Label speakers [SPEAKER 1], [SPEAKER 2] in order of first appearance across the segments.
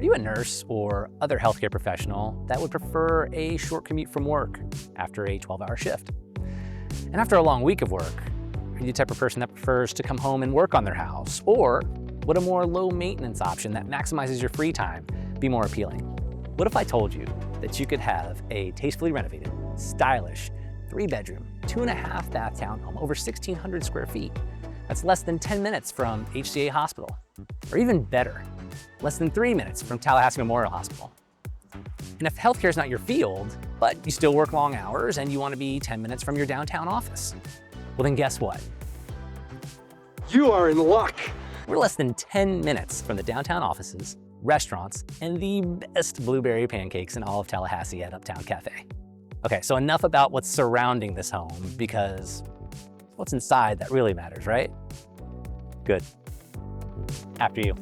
[SPEAKER 1] you a nurse or other healthcare professional that would prefer a short commute from work after a 12-hour shift? And after a long week of work, are you the type of person that prefers to come home and work on their house? Or would a more low-maintenance option that maximizes your free time be more appealing? What if I told you that you could have a tastefully renovated, stylish, 3-bedroom, 2.5-bath townhome over 1,600 square feet? That's less than 10 minutes from HCA Hospital, or even better, less than 3 minutes from Tallahassee Memorial Hospital. And if healthcare is not your field, but you still work long hours and you want to be 10 minutes from your downtown office, well then guess what?
[SPEAKER 2] You are in luck.
[SPEAKER 1] We're less than 10 minutes from the downtown offices, restaurants, and the best blueberry pancakes in all of Tallahassee at Uptown Cafe. Okay, so enough about what's surrounding this home, because what's inside that really matters, right? Good. After you.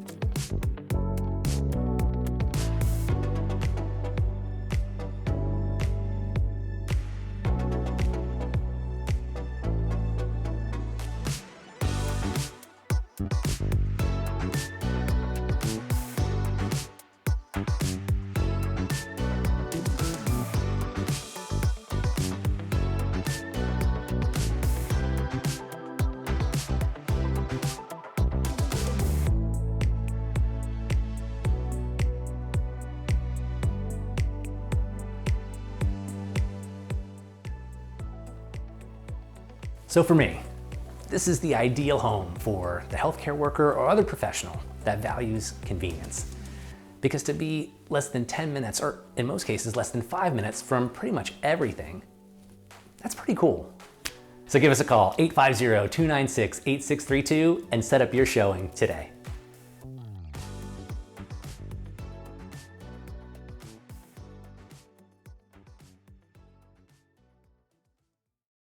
[SPEAKER 1] So for me, this is the ideal home for the healthcare worker or other professional that values convenience. Because to be less than 10 minutes, or in most cases less than 5 minutes from pretty much everything, that's pretty cool. So give us a call, 850-296-8632, and set up your showing today.